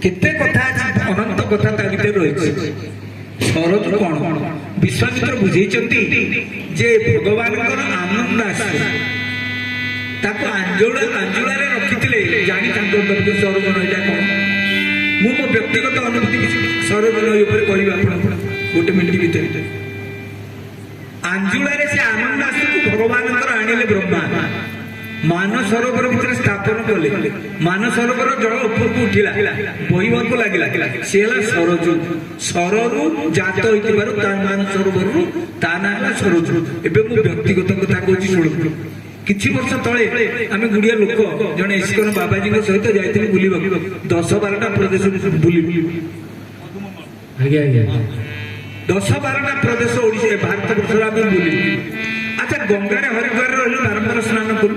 କେତେ କଥା ଅଛି, ଅନନ୍ତ କଥା ତା ଭିତରେ ରହିଛି। ସରୋଜ କଣ ବିଶ୍ୱାମିତ୍ର ବୁଝେଇଛନ୍ତି ଯେ ଭଗବାନଙ୍କର ଆନନ୍ଦ ଆସିବ, ତାକୁ ଆଞ୍ଜୁଳାରେ ରଖିଥିଲେ ଜାଣିଥାନ୍ତୁ ସରୋଜ ନଈଟା କଣ। ମୁଁ ମୋ ବ୍ୟକ୍ତିଗତ ଅନୁଭୂତି ସରୋଜ ନଈ ଉପରେ କହିବି ଆପଣଙ୍କୁ ଗୋଟେ ମିନିଟ ଭିତରେ। ଆଞ୍ଜୁଳାରେ ସେ ଆନନ୍ଦ ଆସିକୁ ଭଗବାନଙ୍କର ଆଣିଲେ ବ୍ରହ୍ମା, ମାନସରୋବର ଭିତରେ ସ୍ଥାପନ କଲେ। ମାନସରୋବର ଜଳ ଉପରକୁ ଉଠିଲା, ବହିବାକୁ ଲାଗିଲା, ସେ ହେଲା ସରଜୁ। ସରରୁ ଜାତ ହୋଇଥିବାରୁ ତା ମାନସରୋବରରୁ ତା ନାଁ ହେଲା ସରଜୁ। ଏବେ ମୁଁ ବ୍ୟକ୍ତିଗତ କଥା କହୁଛି ଶୁଣନ୍ତୁ। କିଛି ବର୍ଷ ତଳେ ଆମେ ଗୁଡ଼ିଏ ଲୋକ ଜଣେ ଇସ୍କନ ବାବାଜୀଙ୍କ ସହିତ ଯାଇଥିଲୁ ବୁଲିବାକୁ, 10-12ଟା ପ୍ରଦେଶ ବୁଲିବୁ। ଆଜ୍ଞା ଆଜ୍ଞା 10-12ଟା ପ୍ରଦେଶ ଓଡ଼ିଶା ଭାରତ ବର୍ଷରେ ଆମେ ବୁଲିବୁ। ଆଚ୍ଛା, ଗଙ୍ଗାରେ ହରିଦ୍ୱାରରେ ରହିଲୁ, ବାରମ୍ବାର ସ୍ନାନ କରୁ।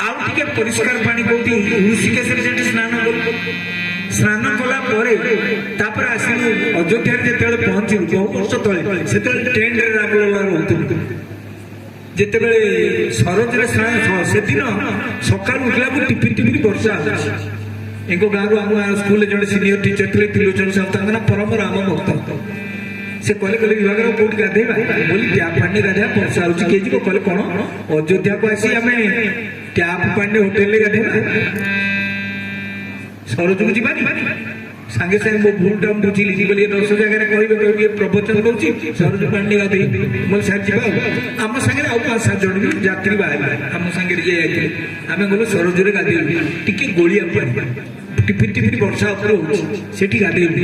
ଆଉ ଟିକେ ପରିଷ୍କାର ପାଣି କୋଉଠି ଋଷିକେଶରେ ସେଠି ସ୍ନାନ କରୁ। ସ୍ନାନ କଲା ପରେ ତାପରେ ଆସିଲୁ ଅଯୋଧ୍ୟାରେ। ଯେତେବେଳେ ପହଞ୍ଚିଲୁ ବହୁ ବର୍ଷ ତଳେ, ସେତେବେଳେ ଟେଣ୍ଟରେ ରାମଲଲା ରହୁଥିଲୁ। ଯେତେବେଳେ ସରୋଜରେ ସ୍ନାନ, ସେଦିନ ସକାଳୁ ଉଠିଲାକୁ ଟିପିରି ଟିପିରି ବର୍ଷା ହେଉଛି। ଏଙ୍କ ଗାଁରୁ ଆମ ସ୍କୁଲରେ ଜଣେ ସିନିୟର ଟିଚର ଥିଲେ, ତ୍ରିଲୋଚନ ସାହୁ, ତାଙ୍କ ନାଁ ପରମ ରାମ ଭକ୍ତ। ସେ କହିଲେ ବିଭାଗର କୋଉଠି ଗାଧେଇବା ବୋଲି, ଟ୍ୟାପ ପାଣିରେ ଗାଧେଇବା, ବର୍ଷା ହଉଛି କିଏ ଯିବ? କହିଲେ କଣ, ଅଯୋଧ୍ୟାକୁ ଆସି ଆମେ ଟ୍ୟାପ ପାଣିରେ ହୋଟେଲରେ ଗାଧେଇବା, ସରୋଜକୁ ଯିବାନି? ସାଙ୍ଗେ ସାଙ୍ଗେ ମୋ ଭୁଲଟା ମୁଁ ବୁଝିଲି। ବୋଲି 10 ଜାଗାରେ କହିବେ ପ୍ରବଚନ କରୁଛି, ସରୋଜ ପାଣିରେ ଗାଧେଇବି। ମୁଁ ସାର୍ ଯିବା। ଆମ ସାଙ୍ଗରେ ଆଉ 5-7 ଜଣ ବି ଯାତ୍ରୀ ବାହାରିଲେ, ଆମ ସାଙ୍ଗରେ ଯିଏ ଯାଇଥିଲେ। ଆମେ ଗଲୁ ସରୋଜରେ ଗାଧେଇଲୁ। ଟିକେ ଗୋଳିଆ ପାଣି, ଟିପିରି ଟିପିରି ବର୍ଷା ଉପରେ ହଉଛି, ସେଠି ଗାଧେଇଲୁ।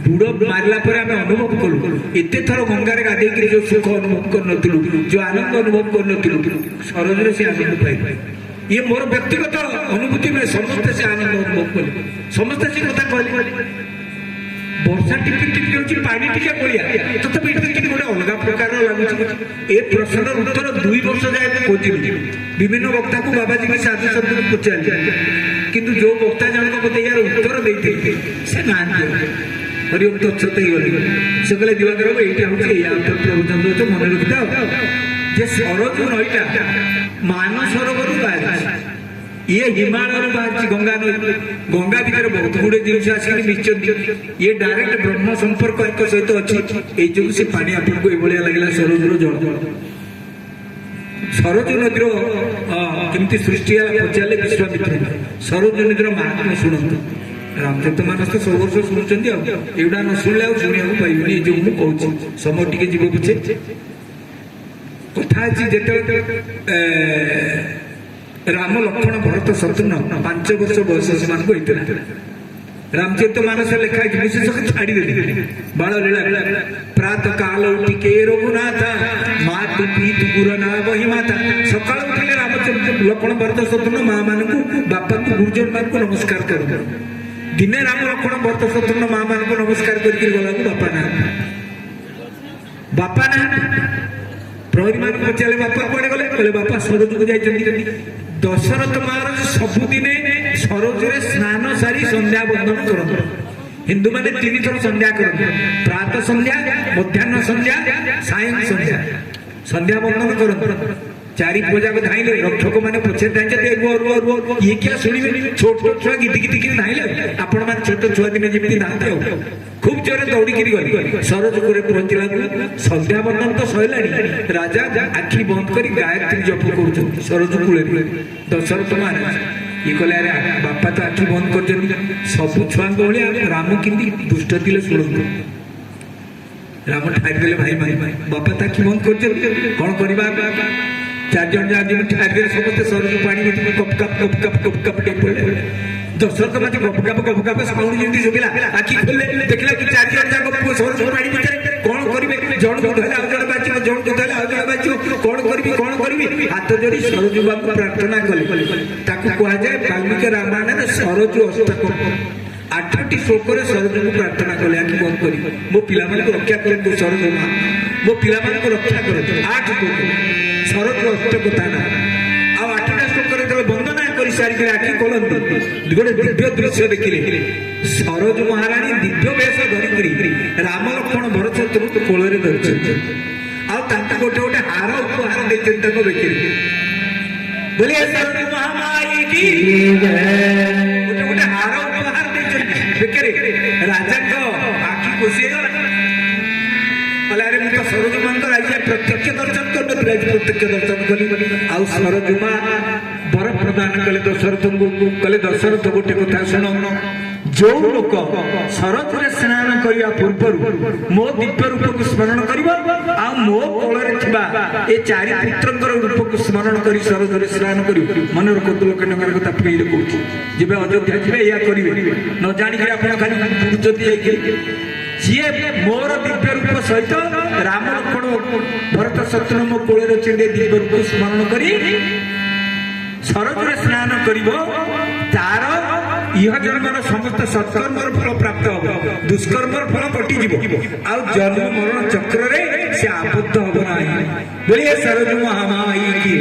ବୁଡ଼ ମାରିଲା ପରେ ଆମେ ଅନୁଭବ କଲୁ, ଏତେ ଥର ଗଙ୍ଗାରେ ଗାଧେଇକି ଯୋଉ ସୁଖ ଅନୁଭବ କରିନଥିଲୁ, ଯୋଉ ଆନନ୍ଦ ଅନୁଭବ କରିନଥିଲୁ, ସରୋଜରେ ସେ ଆନନ୍ଦ ପାଇଲୁ। ଇଏ ମୋର ବ୍ୟକ୍ତିଗତ ଅନୁଭୂତି ନୁହେଁ, ସମସ୍ତେ ସେ ଆନନ୍ଦ ଅନୁଭବ କଲେ, ସମସ୍ତେ ସେ କଥା କହିଲେ। ବର୍ଷା ଟିପିରି ଟିପିରି ହଉଛି, ପାଣି ଟିକେ ଗୋଳିଆ, ତଥାପି ଏଠି ଗୋଟେ ଅଲଗା ପ୍ରକାର ଲାଗୁଛି। ଏ ପ୍ରଶ୍ନର ଉତ୍ତର 2 ବର୍ଷ ଯାଏ ଖୋଜିଲି। ବିଭିନ୍ନ ବକ୍ତାକୁ ବାବାଜୀଙ୍କ ସାଧୁ ଶବ୍ଦକୁ ପଚାରିଲି, କିନ୍ତୁ ଯୋଉ ବକ୍ତା ଜଣକ ମତେ ଏହାର ଉତ୍ତର ଦେଇଥିଲେ ସେ ନାହାନ୍ତି। ହରିଓମ ତତ୍ସତ ହେଇଗଲି। ସେ କହିଲେ ଦିବାକର ବାବୁ, ଏଇଟା ହଉଛି ଏଇଆ ପ୍ରବଚନ ଦଉଛ, ମନେ ରଖିଥାଅ ଯେ ସରୋଜ ନଈଟା ମାନସରୋବରରୁ ବାହାରିଛି, ଇଏ ହିମାଳୟରୁ ବାହାରିଛି। ଗଙ୍ଗା ନଈ, ଗଙ୍ଗା ଭିତରେ ବହୁତ ଗୁଡେ ଜିନିଷ ଆସିକି ମିଶିଛନ୍ତି। ଇଏ ଡାଇରେକ୍ଟ ବ୍ରହ୍ମ ସମ୍ପର୍କ ଏକ ସହିତ ଅଛି। ଏଇ ଯୋଗୁଁ ସେ ପାଣି ଆପଣଙ୍କୁ ଏଇଭଳିଆ ଲାଗିଲା ସରୋଜର ଜଳ। ସରୋଜ ନଦୀର କେମିତି ସୃଷ୍ଟି ହେଲା ପଚାରିଲେ ବିଶ୍ୱାମିତ୍ର। ସରୋଜ ନଦୀର ମାହାତ୍ମ୍ୟ ଶୁଣନ୍ତୁ। ରାମଚରିତ ମାନସ ତ ସବୁ ବର୍ଷ ଶୁଣୁଛନ୍ତି, ଆଉ ଏଗୁଡ଼ା ନ ଶୁଣିଲେ ଆଉ ଶୁଣିବାକୁ ପାଇବେନି। ଏଇ ଯୋଉ ମୁଁ କହୁଛି, ସମୟ ଟିକେ ଯିବ ପଛେ। କଥା ଅଛି, ଯେତେବେଳେ ରାମ ଲକ୍ଷ୍ମଣ ଭରତ ଶତ୍ରୁଘ୍ନ 5 ବର୍ଷ ବୟସ ସେମାନଙ୍କୁ ହେଇଥିଲା। ରାମଚରିତ ମାନସ ଲେଖା ହେଇଛି, ବିଶେଷ ଛାଡ଼ିଦେଲି। ବାଳ ଲୀଳା ପ୍ରାତ କାଳ ଉଠିକେ ରଘୁନାଥ ମାତୁ ପିତୁ ଗୁର ନା ବହି ମାତା। ସକାଳୁ ଉଠିଲେ ରାମଚରିତ ଲକ୍ଷ୍ମଣ ଭରତ ଶତ୍ରୁଘ୍ନ ମା ମାନଙ୍କୁ, ବାପାଙ୍କୁ, ଗୁରୁଜନ ମାନଙ୍କୁ ନମସ୍କାର କରନ୍ତି। ଦିନେ ରାମ ଲକ୍ଷ୍ମଣ ଭରତ ଶତ୍ରୁଘ୍ନ ମା ମାନଙ୍କୁ ନମସ୍କାର କରିକି ଗଲାକୁ ବାପା ନାହାନ୍ତି। ପ୍ରହରୀ ମାନଙ୍କୁ ପଚାରିଲେ ବାପା କୁଆଡେ ଗଲେ? କହିଲେ ବାପା ସରୋଜକୁ ଯାଇଛନ୍ତି। ଦଶରଥ ମହାରାଜ ସବୁଦିନେ ସରୋଜରେ ସ୍ନାନ ସାରି ସନ୍ଧ୍ୟା ବନ୍ଦନ କରନ୍ତି। ହିନ୍ଦୁମାନେ 3 ଥର ସନ୍ଧ୍ୟା କରନ୍ତି, ପ୍ରାତଃ ସନ୍ଧ୍ୟା, ମଧ୍ୟାହ୍ନ ସନ୍ଧ୍ୟା, ସାୟଂ ସନ୍ଧ୍ୟା। ସନ୍ଧ୍ୟା ବନ୍ଦନ କରନ୍ତି। 4 ପୂଜାକୁ ଧାଇଁଲେ, ରକ୍ଷକ ମାନେ ପଛରେ ଧାଇଁଛନ୍ତି, ଇଏ କିଏ ଶୁଣିବେ? ଛୋଟ ଛୁଆ ଗୀତି ଗୀତିକିରି ଧାଇଁଲେ। ଆପଣ ମାନେ ଛୋଟ ଛୁଆ ଦିନେ ଯେମିତି ନାହାନ୍ତି, ଆଉ খুব জোরে দৌড়িকি গলি। সরোজপুরে পৌঁছিলাକୁ সন্ধ্যা বন্দন তো সইলানি, রাজা আখি বন্ধ করে গায়ত্রী জপ করছেন সরোজ কূলে। দশরথ মহারাজ ইয়ে কলে, আরে বাপা তো আখি বন্ধ করছেন, সবু ছুয়াঙ্ক ভাবে রাম কিন্তু দুষ্ট ଥିଲେ শুଣନ୍ତୁ। রাম ঠাইদেলে, ভাই ভাই বাপা তো আখি বন্ধ করছেন, কଣ କରିବା? 4 ଜଣ ଯାହା ଯେମିତି ଠାଇଦେଲେ, ସମସ୍ତେ ସରୋଜ ପାଣି ଭିତରକୁ cup cup cup cup cup cup ଟିକେ ପଡ଼ିଲେ। ଦଶରଥ ମାଝୀ ଗପ ଗପ ସାଉଣ୍ଡ ଯେମିତି ଶୁଭିଲା, ଆଖି ଖୋଲିଲେ, ଦେଖିଲା କି 4 ଜଣ ଯାକ ସରୋଜ ପାଣି ଭିତରେ। କଣ କରିବେ? ଜଣକୁ ଧରିଲେ ଆଉ ଜଣେ ବାଚିବ, ଜଣକୁ ଧରିଲେ ଆଉ ଜଣେ ବାଚିବ। କଣ କରିବି? ହାତ ଯୋଡି ସରୋଜ ବାବୁ ପ୍ରାର୍ଥନା କଲେ। ତାକୁ କୁହାଯାଏ ବାଲ୍ମୀକି ରାମାୟଣରେ ସରୋଜ ଅଷ୍ଟକ। 8ଟି ଶ୍ଲୋକରେ ସରୋଜକୁ ପ୍ରାର୍ଥନା କଲେ, ଆଖି ବନ୍ଦ କରି, ମୋ ପିଲାମାନଙ୍କୁ ରକ୍ଷା କରନ୍ତୁ ସରୋଜ ମା, ମୋ ପିଲାମାନଙ୍କୁ ରକ୍ଷା କରନ୍ତୁ। 8 ଶ୍ଲୋକ ସରୋଜ ଅଷ୍ଟକ ତା ନାଁ। ଆଉ 8ଟା ଶ୍ଲୋକରେ ଯେତେବେଳେ ବନ୍ଦନା କରି ସାରିକି ଆଖି ଖୋଲନ୍ତି, ଗୋଟେ ଦିବ୍ୟ ଦୃଶ୍ୟ ଦେଖିଲେ। ସରୋଜ ମହାରାଣୀ ଦିବ୍ୟ ବେଶ ଧରିକିରି ରାମ ଲକ୍ଷ୍ମଣ ଭରତ ଶତ୍ରୁଘ୍ନଙ୍କୁ କୋଳରେ ଧରିଛନ୍ତି। ଆଉ ତାଙ୍କୁ ଗୋଟେ ହାର ଉପହାର ଦେଇଛନ୍ତି ତାଙ୍କ ବେକରେ। ବୋଲିଏ ସରୋଜ ମହାମାଇ କି ଗୋଟେ ହାର ଉପହାର ଦେଇଛନ୍ତି। प्रत्यक्ष दर्शन कर प्रत्यक्ष दर्शन कली आउ सरजुमा वर प्रदान कले दशरथ को कले दशरथ गोटे कथा शुण जो लोक शरद स्नान करने पूर्व मो दिव्य रूप को स्मरण कर मो कोल ए चारि पुत्र रूप को स्मरण कर शरद स्नान कर मन रखु लोक कथा कह जब अयोध्या जी या करेंगे न जाणिक आप खाली सीए मोर दिव्य रूप सहित राम लक्ष्मण भरत शत्रु मो कोल दिव्य रूप स्मरण कर शरद स्नान कर तार इह जन्मर समस्त सत्कर्म फल प्राप्त हम दुष्कर्म फल कटिज आ जन्म मरण चक्र से आबद्ध हम ना बोलिए सरजु महामाई की।